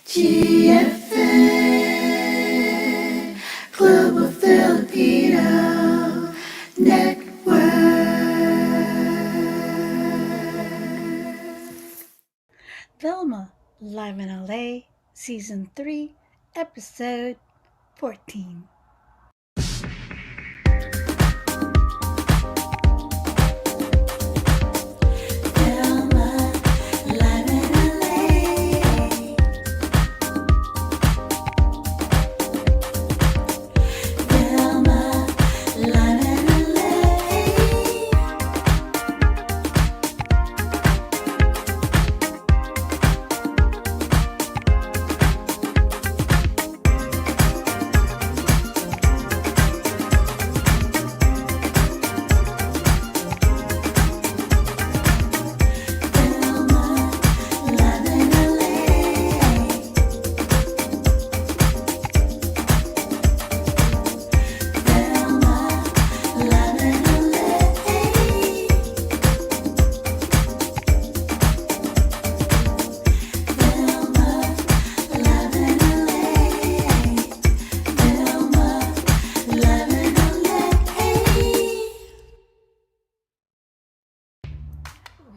GFA Global Filipino Network. VILMA Live in LA Season 3 Episode 14.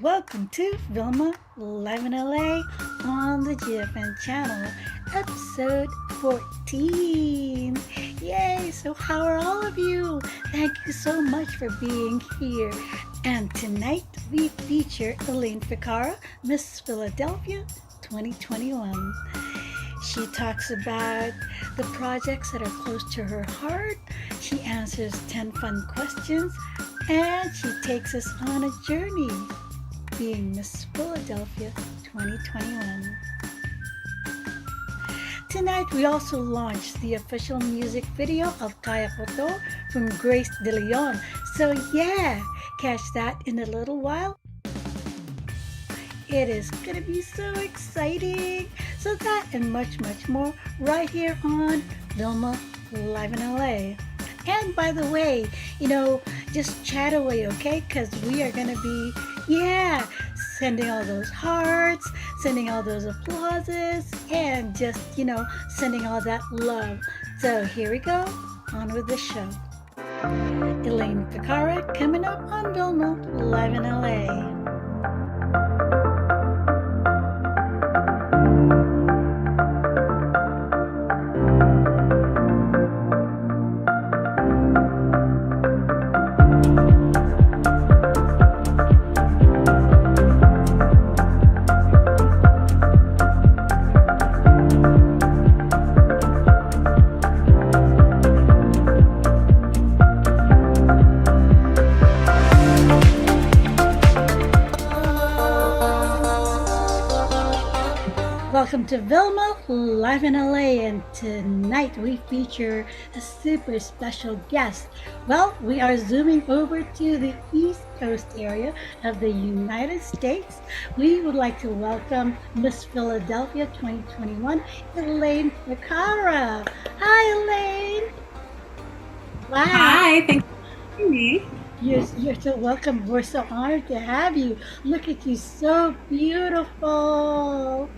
Welcome to VILMA Live in LA on the GFN channel, episode 14. Yay! So how are all of you? Thank you so much for being here. And tonight we feature Elaine Ficarra, Miss Philadelphia 2021. She talks about the projects that are close to her heart. She answers 10 fun questions and she takes us on a journey being Miss Philadelphia 2021. Tonight we also launched the official music video of Kaya Koto from Guest de Leon. So yeah, catch that in a little while. It is gonna be so exciting. So that and much more right here on VILMA Live in LA. And by the way, just chat away, okay? Because we are gonna be sending all those hearts, sending all those applauses, and just, sending all that love. So here we go, on with the show. Elaine Ficarra coming up on VILMA Live in LA. Welcome to VILMA Live in LA, and tonight we feature a super special guest. Well, we are zooming over to the East Coast area of the United States. We would like to welcome Miss Philadelphia 2021, Elaine Ficarra. Hi, Elaine. Wow. Hi, thanks for having me. You're so welcome. We're so honored to have you. Look at you, so beautiful.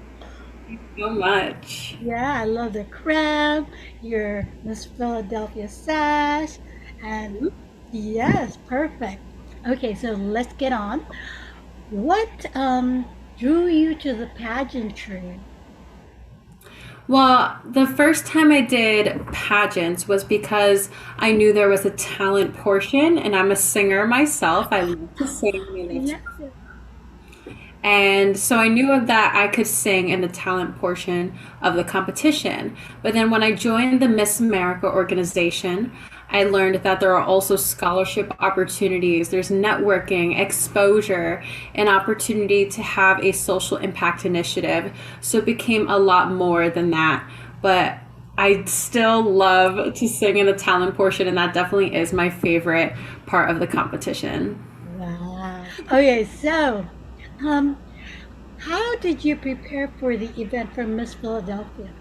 So much. Yeah, I love the crown, your Miss Philadelphia sash, and yes, perfect. Okay, so let's get on. What drew you to the pageantry? Well, the first time I did pageants was because I knew there was a talent portion, and I'm a singer myself. I love to sing. Yes. And so I knew that I could sing in the talent portion of the competition. But then when I joined the Miss America organization, I learned that there are also scholarship opportunities, there's networking, exposure, and opportunity to have a social impact initiative. So it became a lot more than that. But I still love to sing in the talent portion, and that definitely is my favorite part of the competition. Wow. Okay, so um, how did you prepare for the event for Miss Philadelphia?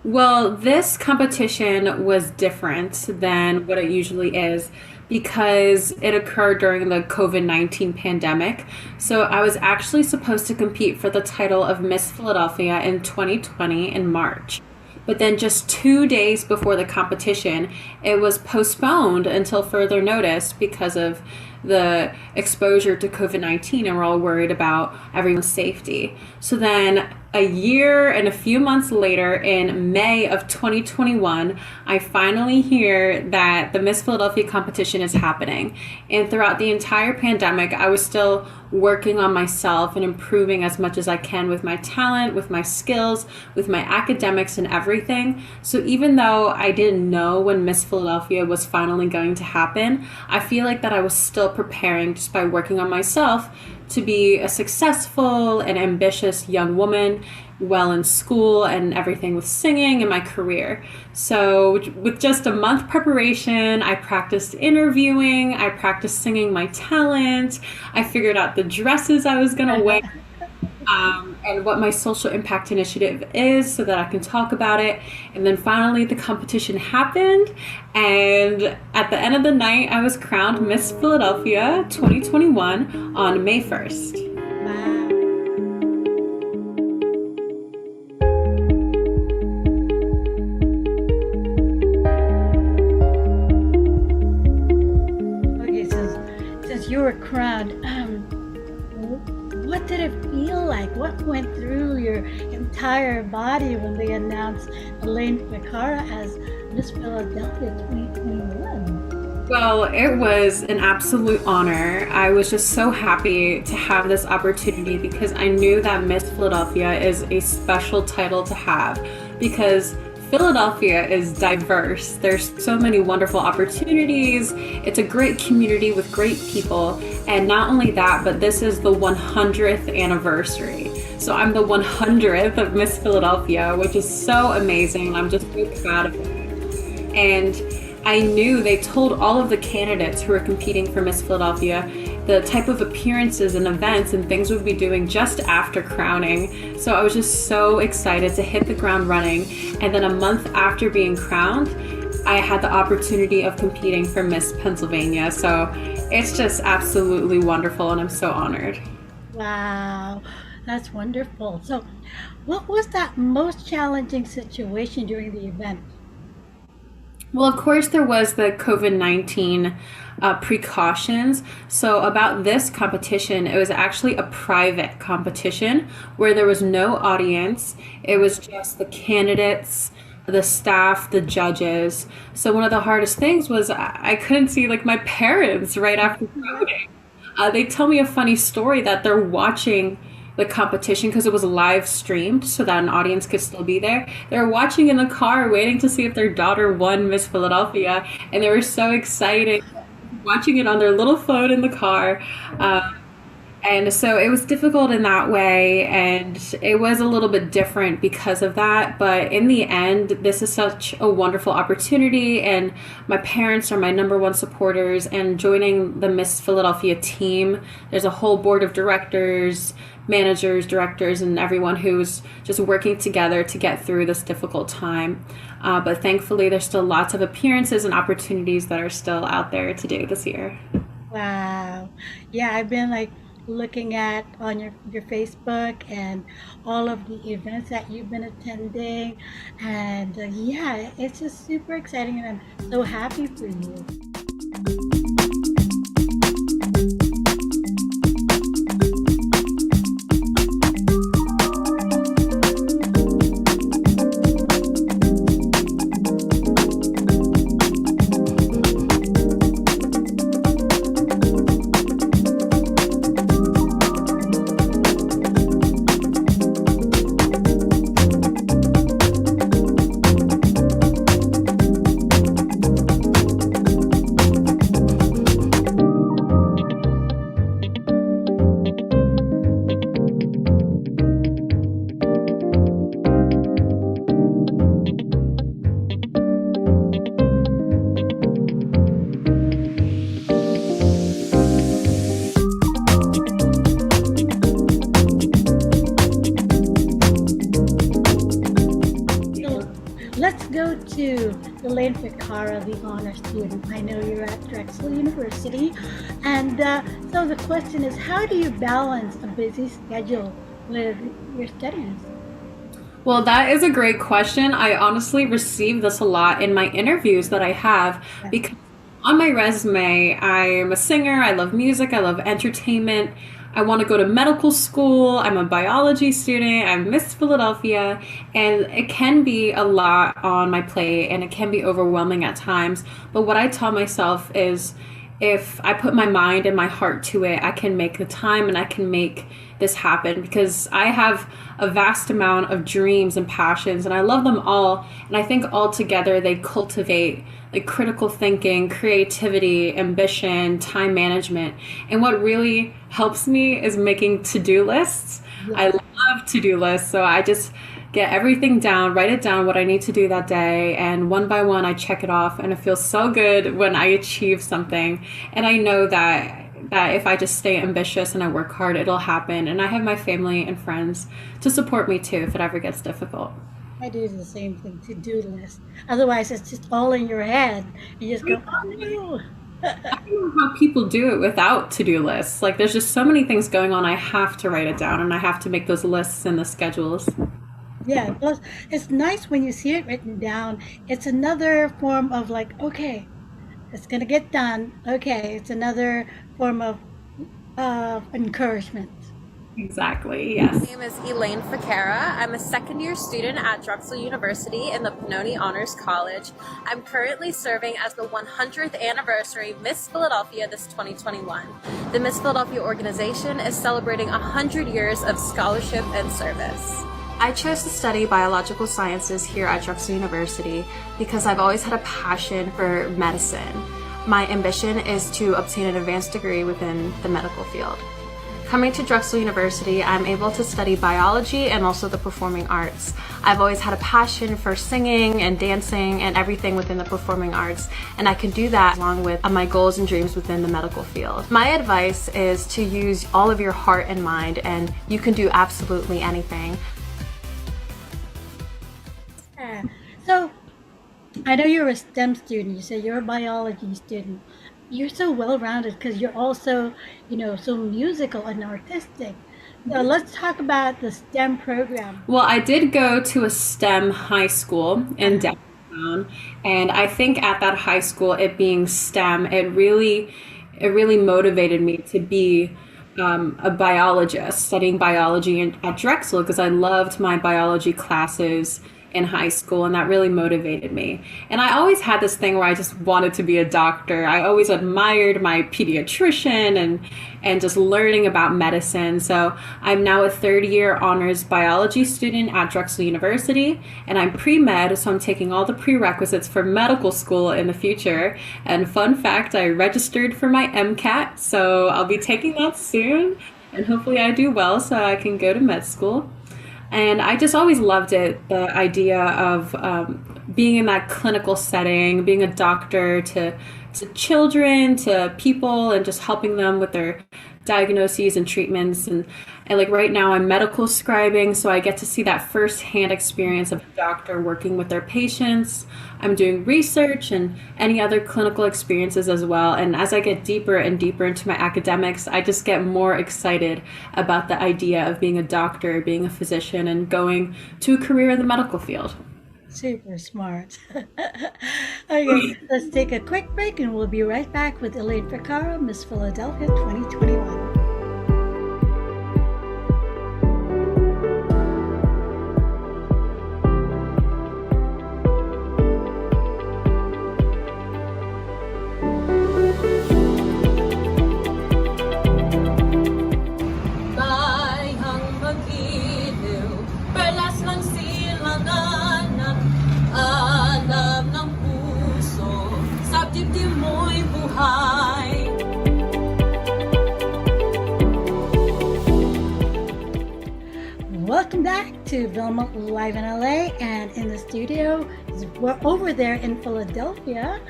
Well, this competition was different than what it usually is because it occurred during the COVID-19 pandemic. So I was actually supposed to compete for the title of Miss Philadelphia in 2020 in March. But then just 2 days before the competition, it was postponed until further notice because of the exposure to COVID-19, and we're all worried about everyone's safety. So then a year and a few months later, in May of 2021, I finally hear that the Miss Philadelphia competition is happening. And throughout the entire pandemic, I was still working on myself and improving as much as I can with my talent, with my skills, with my academics and everything. So even though I didn't know when Miss Philadelphia was finally going to happen, I feel like that I was still preparing just by working on myself to be a successful and ambitious young woman, well in school and everything with singing and my career. So with just a month preparation, I practiced interviewing, I practiced singing my talent, I figured out the dresses I was gonna wear, and what my social impact initiative is so that I can talk about it. And then finally the competition happened, and at the end of the night I was crowned Miss Philadelphia 2021 on May 1st. Wow. Okay, since you were crowned, what did it feel like? What went through your entire body when they announced Elaine Ficarra as Miss Philadelphia 2021? Well, it was an absolute honor. I was just so happy to have this opportunity because I knew that Miss Philadelphia is a special title to have because Philadelphia is diverse. There's so many wonderful opportunities. It's a great community with great people. And not only that, but this is the 100th anniversary. So I'm the 100th of Miss Philadelphia, which is so amazing. I'm just so proud of it. And I knew they told all of the candidates who were competing for Miss Philadelphia the type of appearances and events and things we'd be doing just after crowning. So I was just so excited to hit the ground running. And then a month after being crowned, I had the opportunity of competing for Miss Pennsylvania. So it's just absolutely wonderful, and I'm so honored. Wow, that's wonderful. So, what was that most challenging situation during the event? Well, of course, there was the COVID-19 precautions. So about this competition, it was actually a private competition where there was no audience. It was just the candidates, the staff, the judges. So one of the hardest things was I couldn't see like my parents right after voting. They tell me a funny story that they're watching the competition because it was live streamed so that an audience could still be there. They were watching in the car waiting to see if their daughter won Miss Philadelphia, and they were so excited watching it on their little phone in the car. And so it was difficult in that way, and it was a little bit different because of that. But in the end, this is such a wonderful opportunity, and my parents are my number one supporters. And joining the Miss Philadelphia team, there's a whole board of directors, managers, directors, and everyone who's just working together to get through this difficult time. But thankfully, there's still lots of appearances and opportunities that are still out there to do this year. Wow. Yeah, I've been like looking at on your Facebook and all of the events that you've been attending. And yeah, it's just super exciting, and I'm so happy for you. to Elaine Ficarra, the honor student. I know you're at Drexel University. And so the question is, how do you balance a busy schedule with your studies? Well, that is a great question. I honestly receive this a lot in my interviews that I have because on my resume, I'm a singer, I love music, I love entertainment. I want to go to medical school. I'm a biology student. I'm Miss Philadelphia. And it can be a lot on my plate and it can be overwhelming at times. But what I tell myself is if I put my mind and my heart to it, I can make the time and I can make this happen because I have a vast amount of dreams and passions and I love them all. And I think all together they cultivate like critical thinking, creativity, ambition, time management. And what really helps me is making to-do lists. I love to-do lists. So I just get everything down, write it down what I need to do that day, and one by one I check it off and it feels so good when I achieve something. And I know that if I just stay ambitious and I work hard, it'll happen. And I have my family and friends to support me too if it ever gets difficult. I do the same thing, to-do list. Otherwise, it's just all in your head. You just go, oh no. I don't know how people do it without to-do lists. Like there's just so many things going on. I have to write it down and I have to make those lists and the schedules. Yeah, plus it's nice when you see it written down. It's another form of like, okay, it's gonna get done. Okay, it's another form of encouragement. Exactly, yes. My name is Elaine Ficarra. I'm a second-year student at Drexel University in the Pennoni Honors College. I'm currently serving as the 100th anniversary Miss Philadelphia this 2021. The Miss Philadelphia organization is celebrating 100 years of scholarship and service. I chose to study biological sciences here at Drexel University because I've always had a passion for medicine. My ambition is to obtain an advanced degree within the medical field. Coming to Drexel University, I'm able to study biology and also the performing arts. I've always had a passion for singing and dancing and everything within the performing arts, and I can do that along with my goals and dreams within the medical field. My advice is to use all of your heart and mind, and you can do absolutely anything. Yeah. So I know you're a STEM student. You say you're a biology student. You're so well-rounded because you're also, so musical and artistic. So let's talk about the STEM program. Well, I did go to a STEM high school in downtown, and I think at that high school, it being STEM, it really motivated me to be a biologist, studying biology at Drexel because I loved my biology classes in high school, and that really motivated me. And I always had this thing where I just wanted to be a doctor. I always admired my pediatrician and just learning about medicine. So I'm now a third-year honors biology student at Drexel University, and I'm pre-med, so I'm taking all the prerequisites for medical school in the future. And fun fact, I registered for my MCAT, so I'll be taking that soon, and hopefully I do well so I can go to med school. And I just always loved it, the idea of being in that clinical setting, being a doctor to children, to people, and just helping them with their diagnoses and treatments. And like right now I'm medical scribing, so I get to see that firsthand experience of a doctor working with their patients. I'm doing research and any other clinical experiences as well. And as I get deeper and deeper into my academics, I just get more excited about the idea of being a doctor, being a physician, and going to a career in the medical field. Super smart. Okay, let's take a quick break and we'll be right back with Elaine Ficarra, Miss Philadelphia 2021. Welcome back to VILMA Live in LA, and in the studio, we're over there in Philadelphia.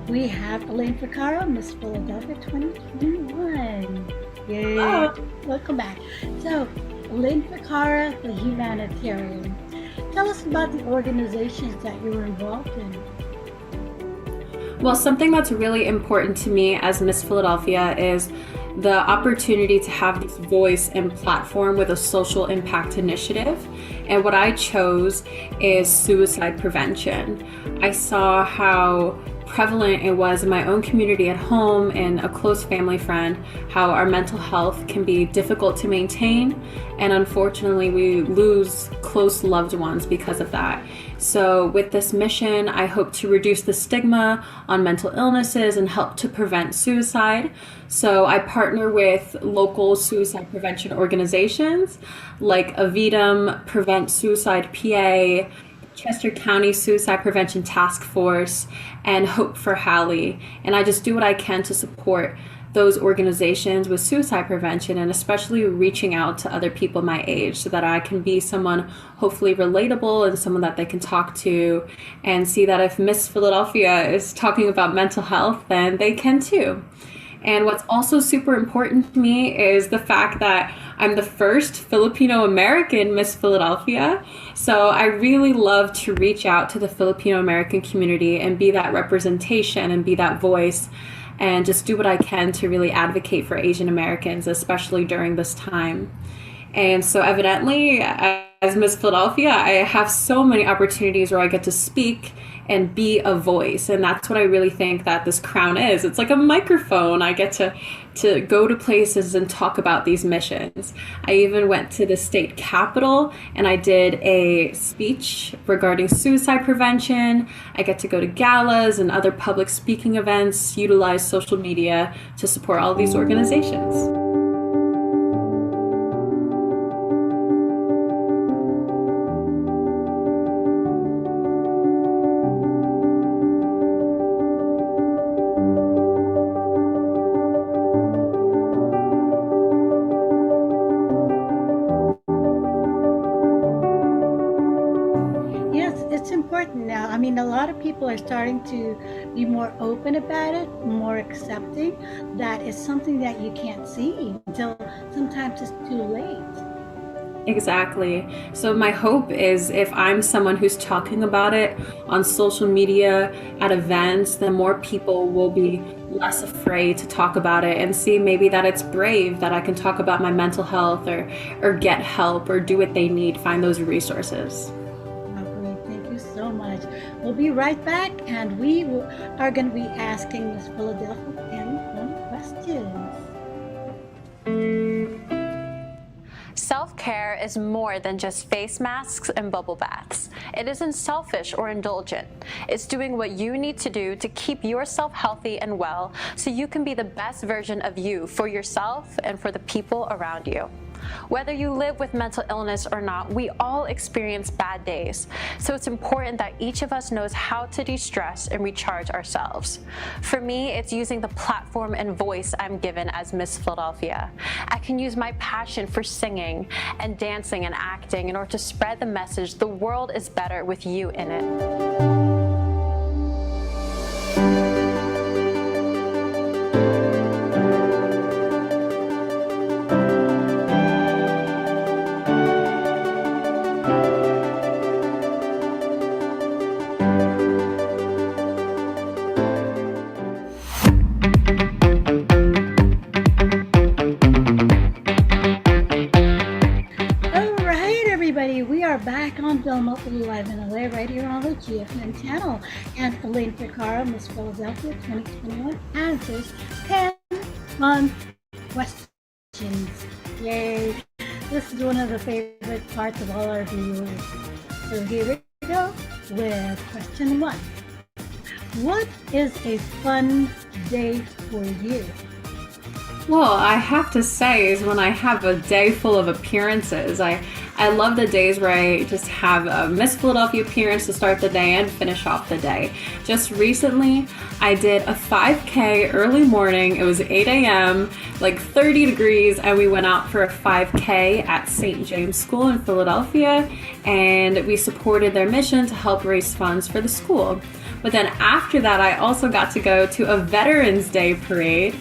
We have Elaine Ficarra, Miss Philadelphia 2021. Yay! Hello. Welcome back. So, Elaine Ficarra, the humanitarian. Tell us about the organizations that you were involved in. Well, something that's really important to me as Miss Philadelphia is the opportunity to have this voice and platform with a social impact initiative. And what I chose is suicide prevention. I saw how prevalent it was in my own community at home and a close family friend, how our mental health can be difficult to maintain, and unfortunately we lose close loved ones because of that. So with this mission, I hope to reduce the stigma on mental illnesses and help to prevent suicide. So I partner with local suicide prevention organizations like Avidum, Prevent Suicide PA, Chester County Suicide Prevention Task Force, and Hope for Hallie. And I just do what I can to support those organizations with suicide prevention, and especially reaching out to other people my age so that I can be someone hopefully relatable and someone that they can talk to and see that if Miss Philadelphia is talking about mental health, then they can too. And what's also super important to me is the fact that I'm the first Filipino American Miss Philadelphia. So I really love to reach out to the Filipino American community and be that representation and be that voice and just do what I can to really advocate for Asian Americans, especially during this time. And so evidently, as Miss Philadelphia, I have so many opportunities where I get to speak and be a voice. And that's what I really think that this crown is. It's like a microphone. I get to go to places and talk about these missions. I even went to the state capitol and I did a speech regarding suicide prevention. I get to go to galas and other public speaking events, utilize social media to support all these organizations. It's important now. I mean, a lot of people are starting to be more open about it, more accepting that it's something that you can't see until sometimes it's too late. Exactly. So my hope is if I'm someone who's talking about it on social media, at events, then more people will be less afraid to talk about it and see maybe that it's brave that I can talk about my mental health or get help or do what they need, find those resources. So much. We'll be right back, and we are going to be asking Miss Philadelphia 10 questions. Self-care is more than just face masks and bubble baths. It isn't selfish or indulgent. It's doing what you need to do to keep yourself healthy and well so you can be the best version of you for yourself and for the people around you. Whether you live with mental illness or not, we all experience bad days. So it's important that each of us knows how to de-stress and recharge ourselves. For me, it's using the platform and voice I'm given as Miss Philadelphia. I can use my passion for singing and dancing and acting in order to spread the message the world is better with you in it. Back on VILMA Live in LA, right here on the GFN channel. And Elaine Ficarra, Miss Philadelphia 2021, answers 10 fun questions. Yay! This is one of the favorite parts of all our viewers. So here we go with question 1. What is a fun day for you? Well, I have to say is when I have a day full of appearances, I love the days where I just have a Miss Philadelphia appearance to start the day and finish off the day. Just recently, I did a 5K early morning. It was 8 a.m., like 30 degrees, and we went out for a 5K at St. James School in Philadelphia, and we supported their mission to help raise funds for the school. But then after that, I also got to go to a Veterans Day parade,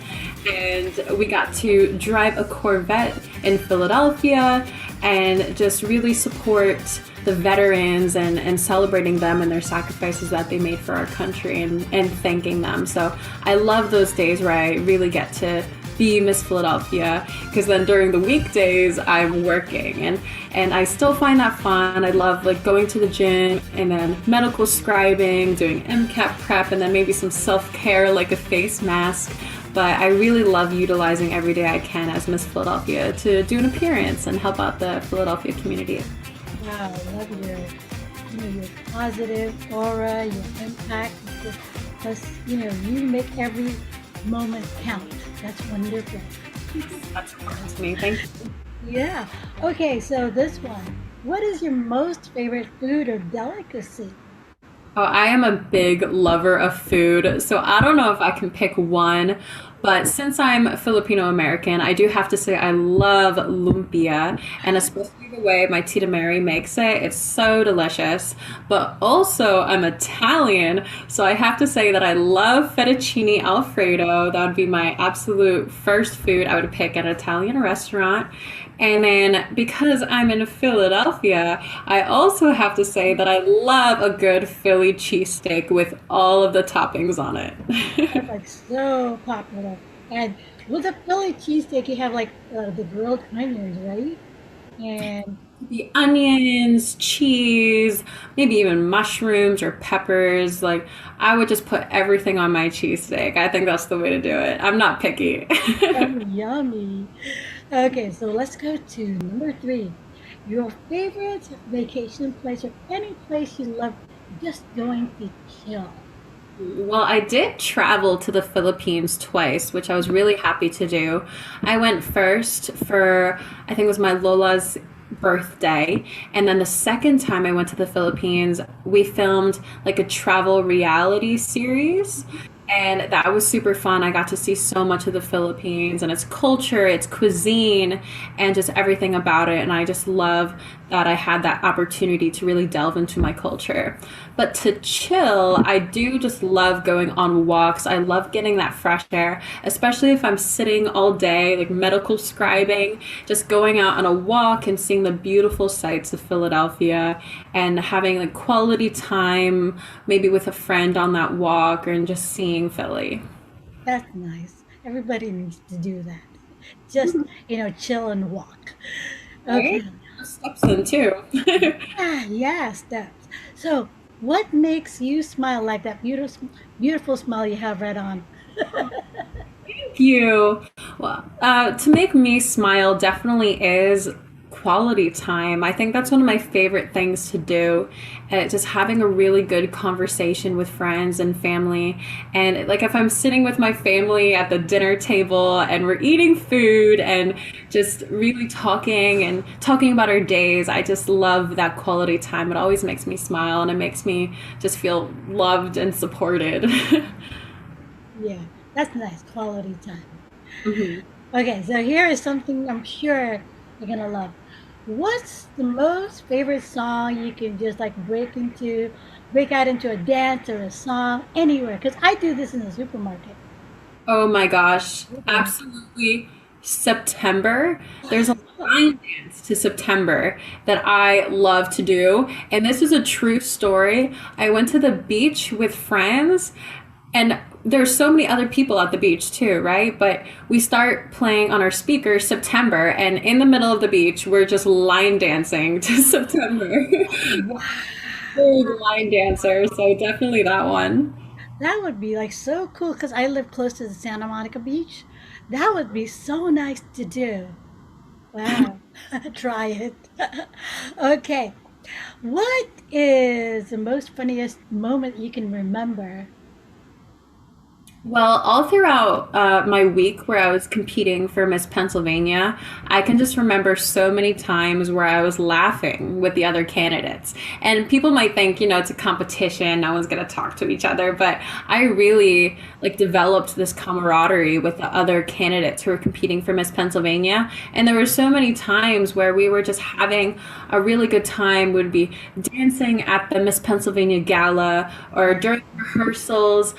and we got to drive a Corvette in Philadelphia and just really support the the veterans and celebrating them and their sacrifices that they made for our country and thanking them. So I love those days where I really get to be Miss Philadelphia, because then during the weekdays I'm working, and I still find that fun. I love like going to the gym and then medical scribing, doing MCAT prep, and then maybe some self-care like a face mask. But I really love utilizing every day I can as Miss Philadelphia to do an appearance and help out the Philadelphia community. Wow, I love your positive aura, your impact. Plus, you make every moment count. That's wonderful. That's important to me. Thank you. Yeah. Okay, so this one. What is your most favorite food or delicacy? Oh, I am a big lover of food, so I don't know if I can pick one, but since I'm Filipino American, I do have to say I love lumpia, and especially the way my Tita Mary makes it. It's so delicious. But also, I'm Italian, so I have to say that I love fettuccine Alfredo. That would be my absolute first food I would pick at an Italian restaurant. And then because I'm in Philadelphia, I also have to say that I love a good Philly cheesesteak with all of the toppings on it. That's like so popular. And with the Philly cheesesteak, you have like the grilled onions, right? And The onions, cheese, maybe even mushrooms or peppers. Like, I would just put everything on my cheesesteak. I think that's the way to do it. I'm not picky. oh, yummy. Okay, so let's go to number 3. Your favorite vacation place or any place you love just going to chill. Well, I did travel to the Philippines twice, which I was really happy to do. I went first for, I think it was my Lola's birthday. And then the second time I went to the Philippines, we filmed like a travel reality series. And that was super fun. I got to see so much of the Philippines and its culture, its cuisine, and just everything about it. And I just love that I had that opportunity to really delve into my culture. But to chill, I do just love going on walks. I love getting that fresh air, especially if I'm sitting all day, like medical scribing, just going out on a walk and seeing the beautiful sights of Philadelphia and having like quality time, maybe with a friend on that walk and just seeing Philly. That's nice. Everybody needs to do that. Just, chill and walk. Okay. Right? Steps in too. Ah, yeah, steps. So, what makes you smile like that beautiful smile you have right on? Thank you. Well, to make me smile definitely is quality time. I think that's one of my favorite things to do. Just having a really good conversation with friends and family. And like if I'm sitting with my family at the dinner table and we're eating food and just really talking about our days, I just love that quality time. It always makes me smile and it makes me just feel loved and supported. Yeah, that's nice. Quality time. Mhm. Okay, so here is something I'm sure you're going to love. What's the most favorite song you can just like break out into a dance or a song anywhere? Because I do this in the supermarket. Oh my gosh, absolutely. September. There's a line dance to September that I love to do. And this is a true story. I went to the beach with friends, and there's so many other people at the beach too, right? But we start playing on our speakers September, and in the middle of the beach, we're just line dancing to September. Wow, Big line dancer, so definitely that one. that would be like so cool because I live close to the Santa Monica Beach. That would be so nice to do. Wow, try it. Okay, what is the most funniest moment you can remember? Well, all throughout my week where I was competing for Miss Pennsylvania, I can just remember so many times where I was laughing with the other candidates. And people might think, it's a competition, no one's going to talk to each other, but I really like developed this camaraderie with the other candidates who were competing for Miss Pennsylvania. And there were so many times where we were just having a really good time. We'd be dancing at the Miss Pennsylvania gala or during rehearsals.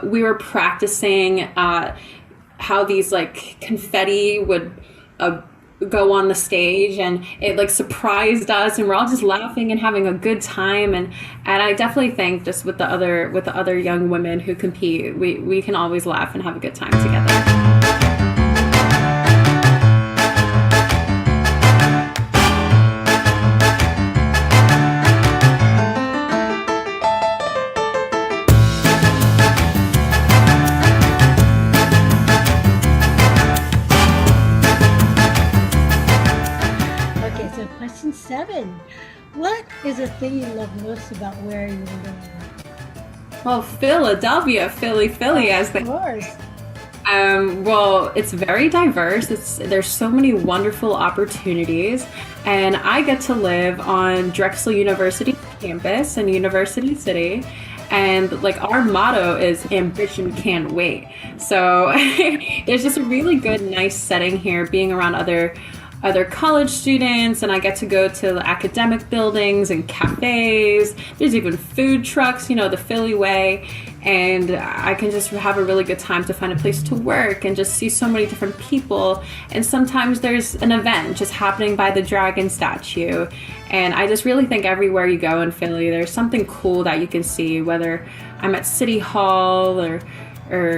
We were practicing how these like confetti would uh, go on the stage, and it like surprised us, and we're all just laughing and having a good time. And I definitely think just with the other young women who compete, we can always laugh and have a good time together. Okay, so question 7. What is the thing you love most about where you live? Well, Philadelphia, Philly, as Of they. course. Well, it's very diverse. There's so many wonderful opportunities, and I get to live on Drexel University campus in University City, and like our motto is ambition can't wait. So there's just a really good, nice setting here, being around other college students, and I get to go to academic buildings and cafes. There's even food trucks, the Philly way, and I can just have a really good time to find a place to work and just see so many different people. And sometimes there's an event just happening by the dragon statue, and I just really think everywhere you go in Philly, there's something cool that you can see, whether I'm at City Hall or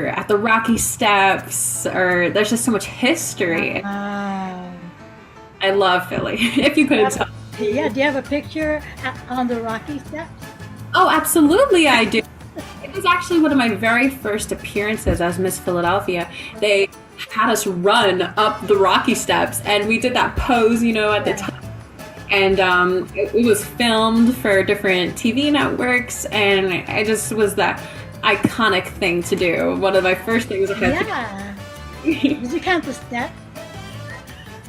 at the Rocky Steps, or there's just so much history. Wow. I love Philly, if you couldn't tell. Yeah, do you have a picture on the Rocky Steps? Oh, absolutely, I do. It was actually one of my very first appearances as Miss Philadelphia. They had us run up the Rocky Steps, and we did that pose, at the top. And it was filmed for different TV networks, and it just was that iconic thing to do. One of my first things I had Yeah. Did you count the steps?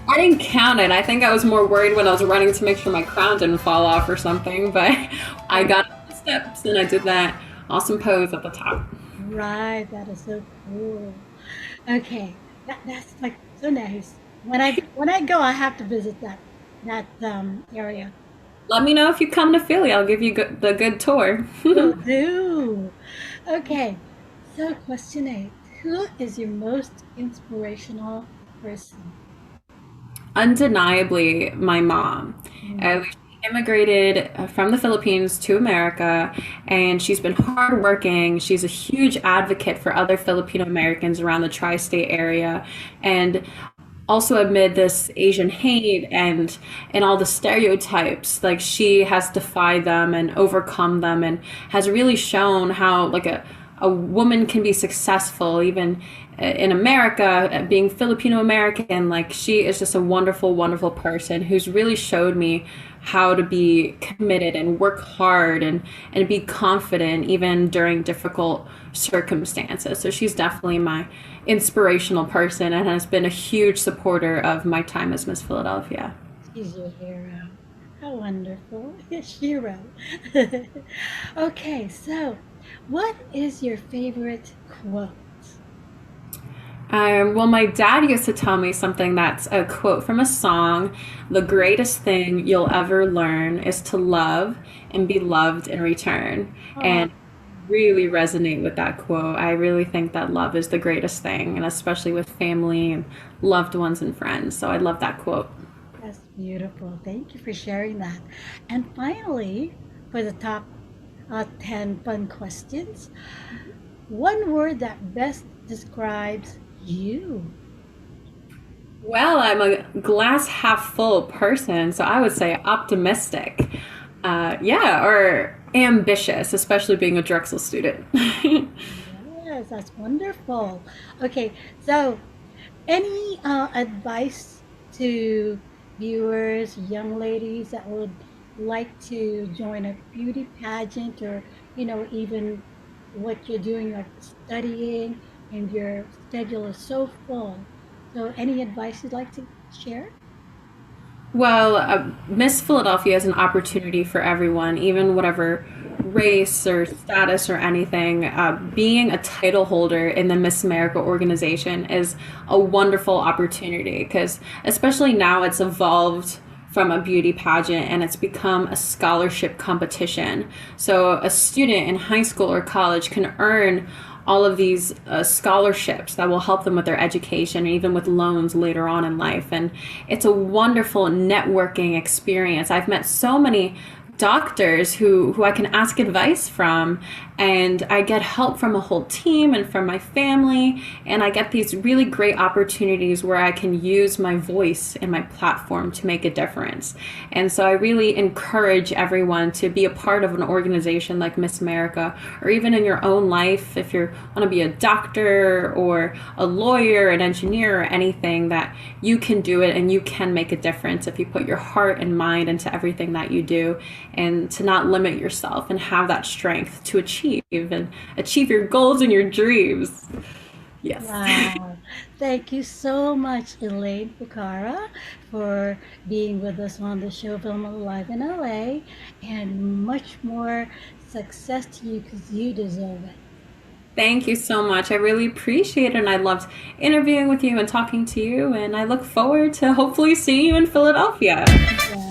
I didn't count it. I think I was more worried when I was running to make sure my crown didn't fall off or something, but I got up the steps and I did that awesome pose at the top. Right, that is so cool. Okay, that's like so nice. When I go, I have to visit that area. Let me know if you come to Philly. I'll give you the good tour. Will do. Okay, so question 8. Who is your most inspirational person? Undeniably, my mom. She immigrated from the Philippines to America, and she's been hardworking. She's a huge advocate for other Filipino Americans around the tri-state area, and also amid this Asian hate and all the stereotypes, like she has defied them and overcome them, and has really shown how like a woman can be successful even in America, being Filipino American. Like she is just a wonderful, wonderful person who's really showed me how to be committed and work hard and be confident even during difficult circumstances. So she's definitely my inspirational person and has been a huge supporter of my time as Miss Philadelphia. She's your hero. How wonderful. Hero. Okay, so what is your favorite quote? Well, my dad used to tell me something that's a quote from a song. The greatest thing you'll ever learn is to love and be loved in return. Oh, And really resonate with that quote. I really think that love is the greatest thing, and especially with family and loved ones and friends. So I love that quote. that's beautiful. Thank you for sharing that. And finally, for the top 10 fun questions, one word that best describes you. Well, I'm a glass half full person, so I would say optimistic. Yeah, or ambitious, especially being a Drexel student. Yes, that's wonderful. Okay, so any advice to viewers, young ladies that would like to join a beauty pageant, or even what you're doing, like studying, and your schedule is so full. So any advice you'd like to share? Well, Miss Philadelphia is an opportunity for everyone, even whatever race or status or anything. Being a title holder in the Miss America organization is a wonderful opportunity because, especially now, it's evolved from a beauty pageant and it's become a scholarship competition. So, a student in high school or college can earn all of these scholarships that will help them with their education and even with loans later on in life. And it's a wonderful networking experience. I've met so many doctors who I can ask advice from, and I get help from a whole team and from my family, and I get these really great opportunities where I can use my voice and my platform to make a difference. And so I really encourage everyone to be a part of an organization like Miss America, or even in your own life, if you want to be a doctor or a lawyer, an engineer, or anything, that you can do it and you can make a difference if you put your heart and mind into everything that you do, and to not limit yourself and have that strength to achieve your goals and your dreams. Yes. Wow. Thank you so much, Elaine Ficarra, for being with us on the show Vilma Live in LA, and much more success to you because you deserve it. Thank you so much. I really appreciate it, and I loved interviewing with you and talking to you, and I look forward to hopefully seeing you in Philadelphia. Yes.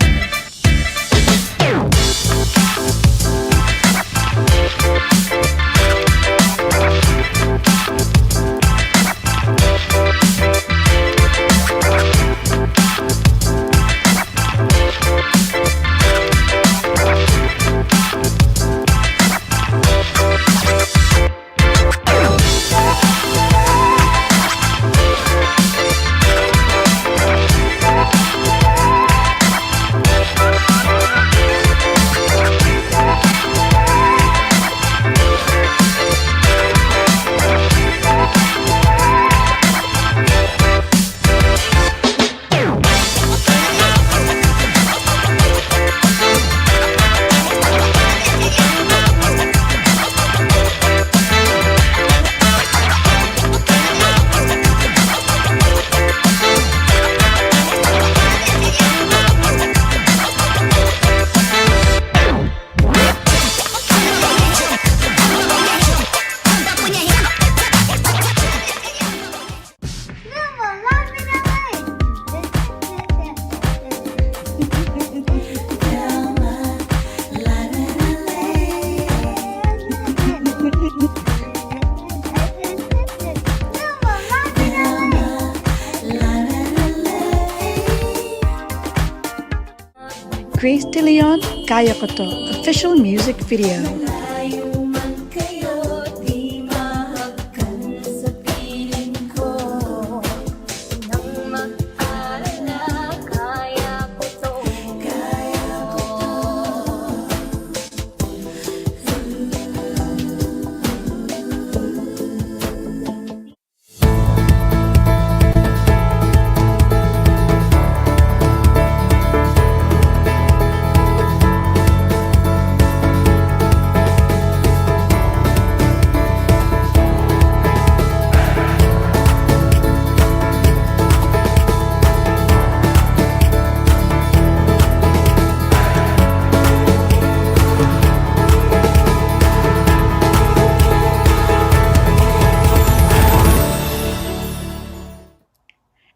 Grace de Leon, Kaya Ko To, official music video.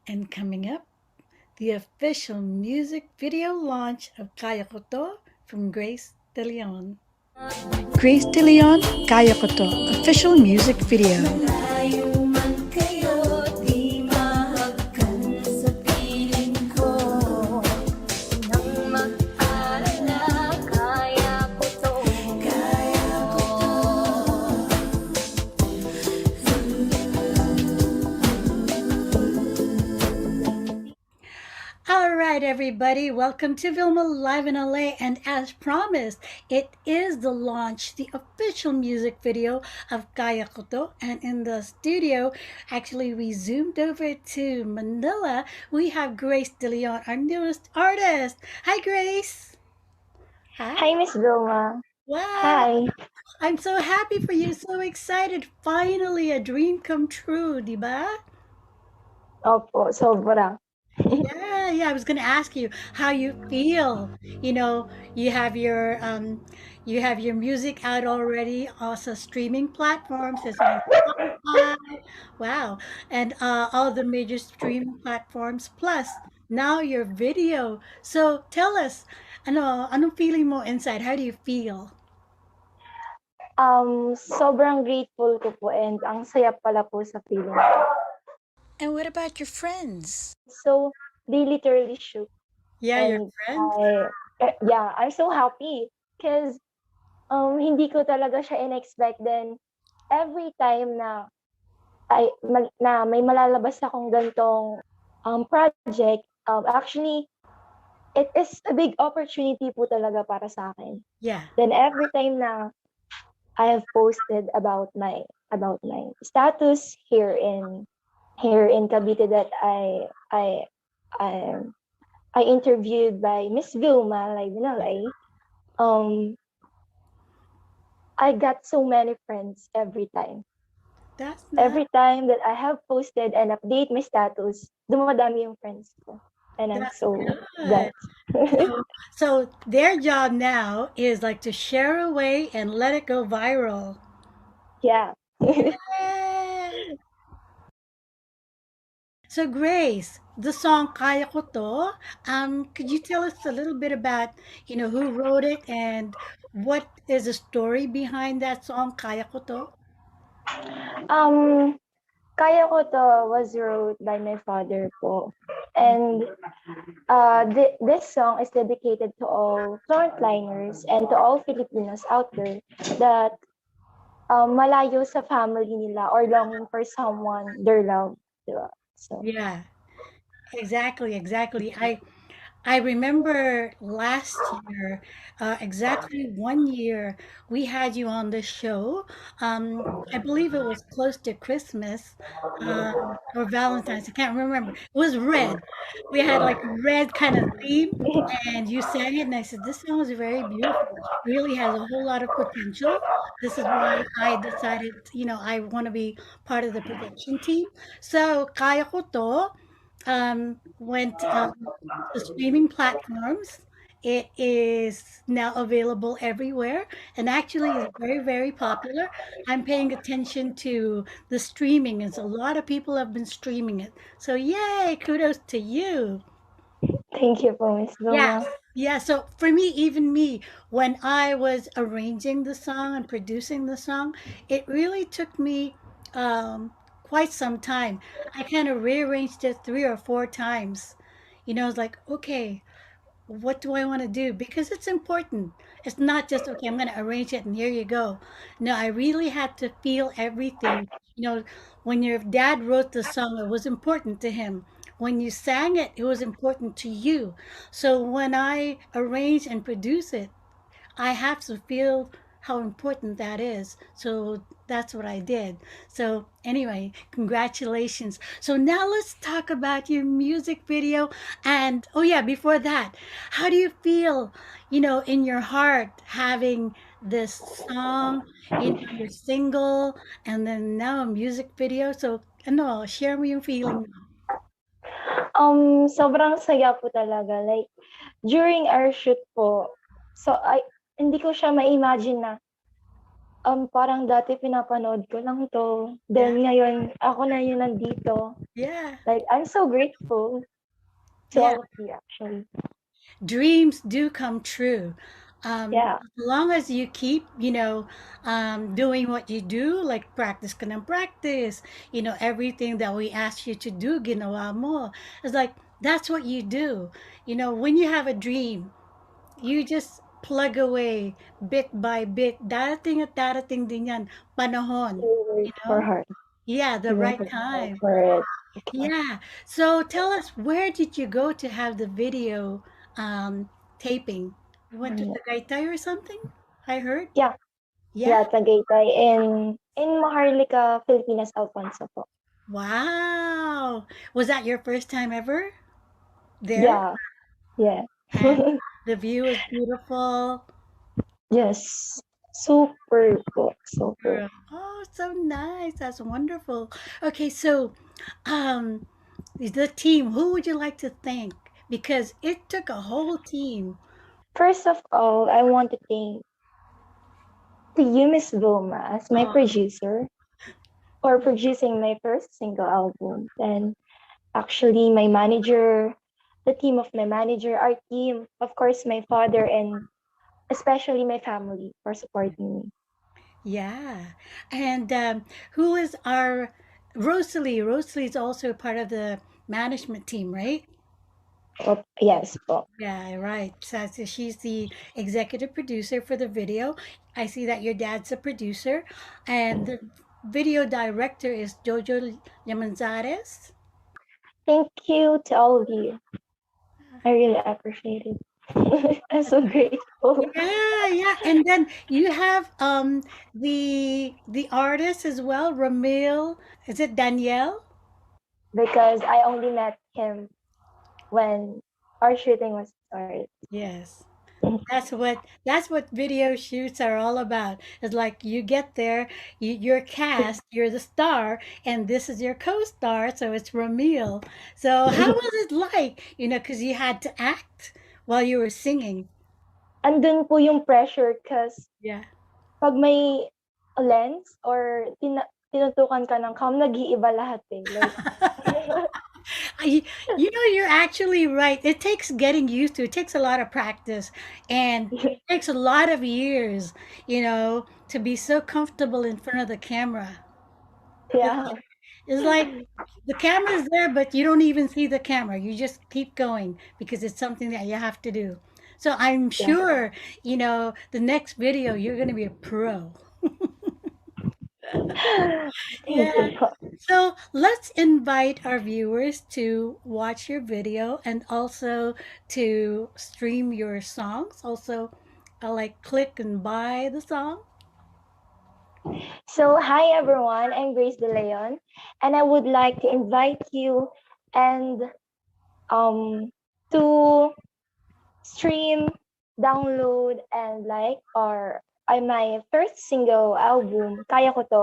And coming up, the official music video launch of Kaya Ko To from Grace de Leon. Grace de Leon, Kaya Ko To, official music video. All right, everybody, welcome to Vilma Live in LA. And as promised, it is the launch, the official music video of Kaya Ko To. And in the studio, actually, we zoomed over to Manila. We have Grace de Leon, our newest artist. Hi, Grace. Hi, Miss Vilma. Wow, Hi. I'm so happy for you, so excited. Finally, a dream come true, di ba? Opo, sobra. Yeah, I was gonna ask you how you feel. You know, you have your you have your music out already, also streaming platforms. It's on Spotify. Wow. And all the major streaming platforms, plus now your video. So tell us, anong feeling mo inside? How do you feel? Sobrang grateful ko po and ang saya pala po sa feeling. And what about your friends? So, they literally shook. Yeah, your And friends? yeah, I'm so happy because hindi ko talaga siya in-expect. Then, every time na may malalabas akong ganitong project, actually, it is a big opportunity po talaga para sa akin. Yeah. Then every time na I have posted about my status here in Cavite that I I interviewed by Miss Vilma live in LA. I got so many friends every time. That's nice. Every time that I have posted and update my status, dumadami yung friends ko. And I'm That's so good. blessed. So their job now is like to share away and let it go viral. Yeah. Yay! So Grace, the song Kaya Ko To, could you tell us a little bit about, who wrote it and what is the story behind that song Kaya Ko To? um, Kaya Ko To was wrote by my father po. And this song is dedicated to all frontliners and to all Filipinos out there that malayo sa family nila or longing for someone their love. Diba? So, Yeah, exactly. I remember last year, exactly 1 year, we had you on the show. I believe it was close to Christmas, or Valentine's. I can't remember. It was red. We had like red kind of theme, and you sang it, and I said, "This song is very beautiful. Really has a whole lot of potential." This is why I decided, I want to be part of the production team. So, Kaya Ko To, went to streaming platforms. It is now available everywhere and actually is very, very popular. I'm paying attention to the streaming, as a lot of people have been streaming it. So, yay, kudos to you. thank you po, Miss Yeah, Vilma. yeah. So for me, even me, when I was arranging the song and producing the song, it really took me quite some time. I kind of rearranged it 3 or 4 times. It's like, okay, what do I want to do? Because it's important. It's not just, okay, I'm going to arrange it and here you go. No, I really had to feel everything. When your dad wrote the song, it was important to him. When you sang it, it was important to you. So when I arrange and produce it, I have to feel how important that is. So that's what I did. So anyway, congratulations. So now let's talk about your music video. And oh yeah, before that, how do you feel, in your heart having this song, your single, and then now a music video? So ano, share me your feeling. Sobrang saya po talaga. Like, during our shoot po, so hindi ko siya ma-imagine na parang dati pinapanood ko lang 'to, Yeah, then ngayon ako na yung nandito. yeah, Like, I'm so grateful to yeah. all of you actually. Dreams do come true. Yeah. As long as you keep, doing what you do, like practice ka ng practice, everything that we ask you to do, ginawa mo. It's like, that's what you do. When you have a dream, you just plug away bit by bit. Darating at darating din yan. Panahon, You work for hard. Yeah, the You work right hard time. for it. Okay. Yeah. So tell us, where did you go to have the video taping? You went to Tagaytay or something? I heard. Yeah, Yeah. yeah, Tagaytay in Maharlika, Filipinas, Alfonso po. Wow. Was that your first time ever there? Yeah, yeah. And the view is beautiful. Yes, super po, super. Girl. Oh, so nice. That's wonderful. Okay, so um the team, who would you like to thank? Because it took a whole team. First of all, I want to thank to you, Miss Vilma, as my Oh, producer for producing my first single album. And actually, my manager, the team of my manager, our team, of course, my father, and especially my family for supporting me. Yeah. And who is our Rosalie? Rosalie is also part of the management team, right? Oh, yes po. Yeah, right. So she's the executive producer for the video. I see that your dad's a producer, and the video director is Jojo Llamanzares. Thank you to all of you. I really appreciate it. I'm so grateful Yeah, yeah. And then you have the artist as well, Ramil. Is it Danielle? because I only met him when our shooting was started. Yes. That's what video shoots are all about. It's like you get there, you're cast, you're the star, and this is your co-star, so it's Ramil. So how was it like? Because you had to act while you were singing. Andun po yung pressure because Yeah. pag may lens or tinutukan ka ng cam, nag-iiba lahat eh. Like, I- you're actually right. It takes getting used to. It takes a lot of practice, and it takes a lot of years, to be so comfortable in front of the camera. It's yeah. It's like the camera's there, but you don't even see the camera. You just keep going because it's something that you have to do. So I'm Yeah. sure, the next video you're going to be a pro. Thank Yeah. you po. So let's invite our viewers to watch your video and also to stream your songs. Also, like click and buy the song. So, hi everyone, I'm Grace De Leon, and I would like to invite you and um to stream, download, and like or my first single album, Kaya Ko To.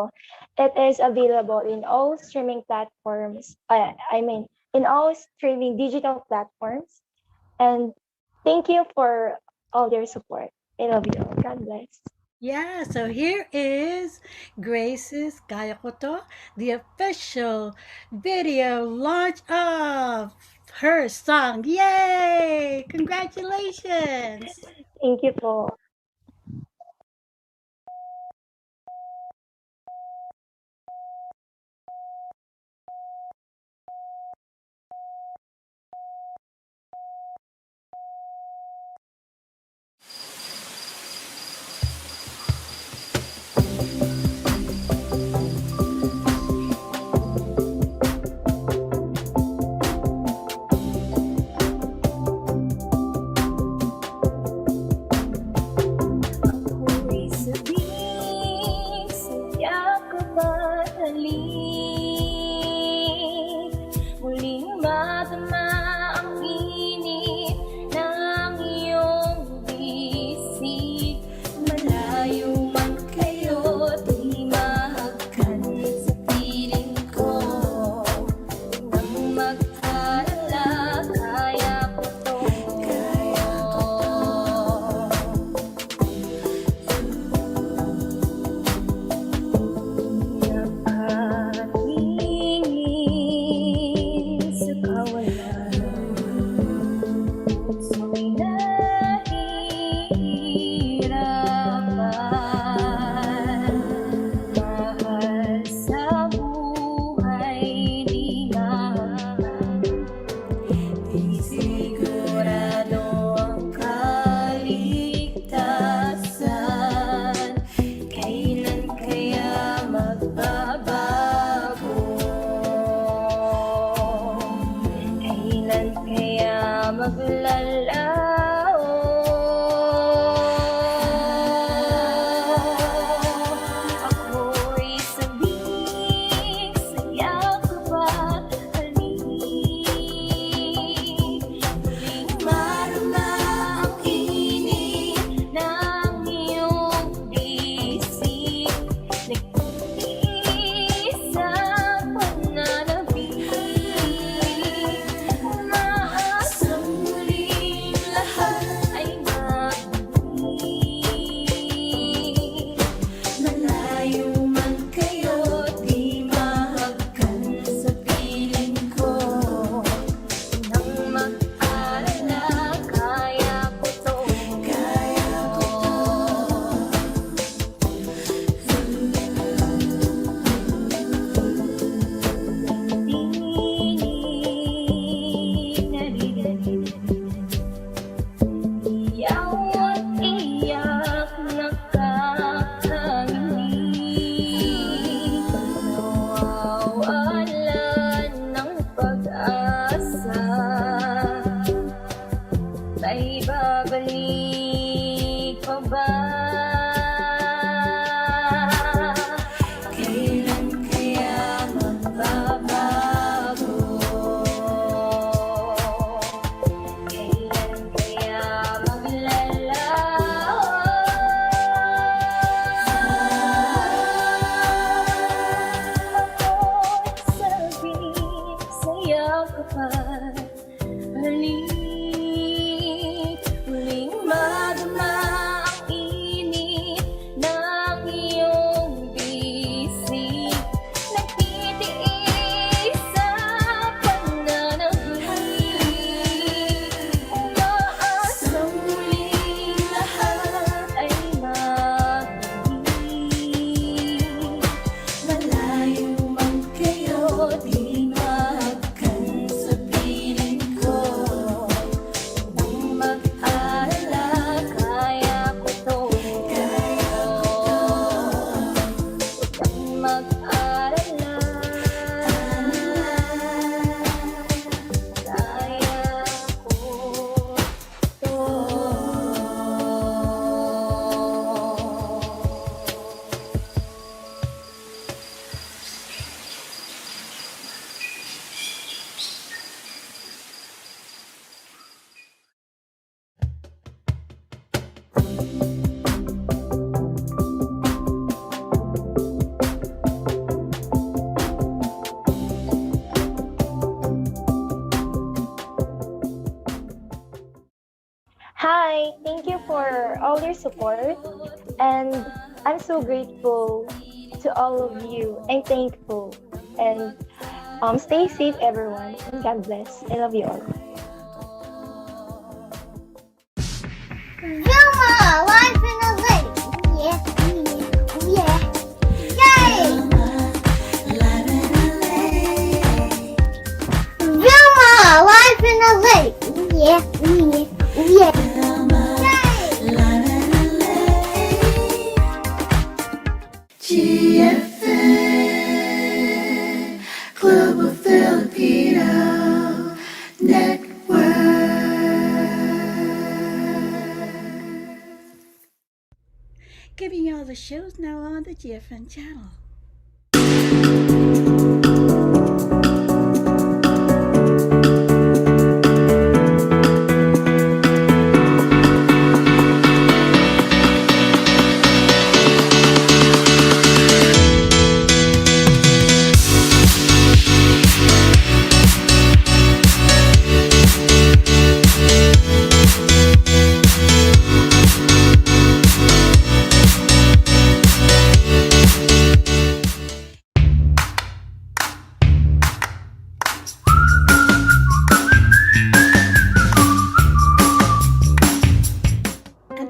It is available in all streaming platforms. In all streaming digital platforms. And thank you for all your support. I love you all. God bless. Yeah, so here is Grace's Kaya Ko To, the official video launch of her song. Yay! Congratulations! Thank you po. ba? Kailan kaya magbabago? Kailan kaya maglalaho? Ako'y sabi sa'yo kapag huling madama ang init ng iyong bisig. Nagtitiis sa pananahimik. Umaasang muling lahat ay magiging malayo man kayo, di mahagkan sa piling ko. Nang mag-alala, kaya ko to. Nang mag-alala, kaya ko to. Hi, thank you for all your support, and I'm so grateful to all of you. I'm thankful, and stay safe, everyone. And God bless. I love you all. VILMA, live in the lake. Yeah, yeah, yay! VILMA, live in the lake. Yeah, yeah, yeah. GFN, Global Filipino Network. Giving you all the shows now on the GFN channel.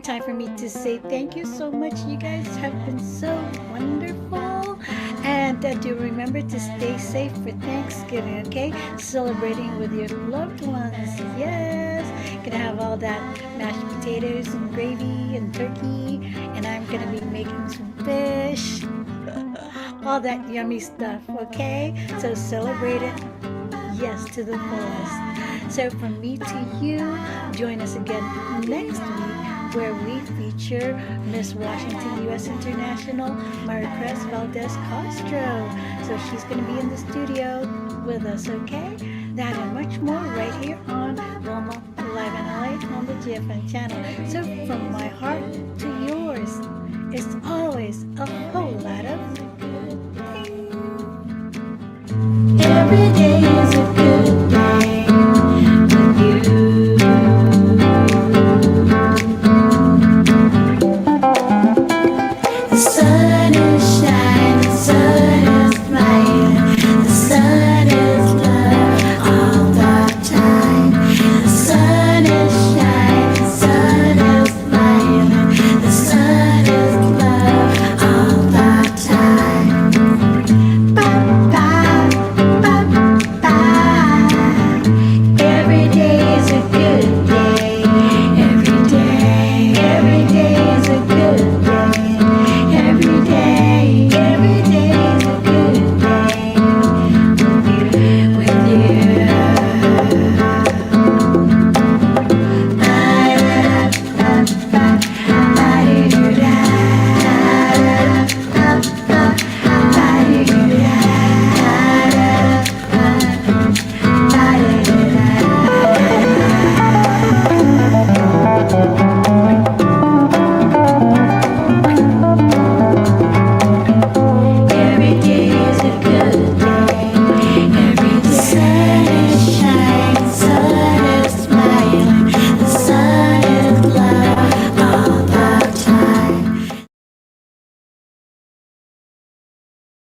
Time for me to say thank you so much. You guys have been so wonderful, and do remember to stay safe for Thanksgiving, okay? Celebrating with your loved ones. Yes, gonna have all that mashed potatoes and gravy and turkey, and I'm gonna be making some fish, all that yummy stuff, okay? So celebrate it, yes, to the fullest. So from me to you, join us again next week, where we feature Miss Washington U.S. International, Maricruz Valdez Castro. So she's going to be in the studio with us, okay? That and much more right here on VILMA Live in LA on the GFN channel. So from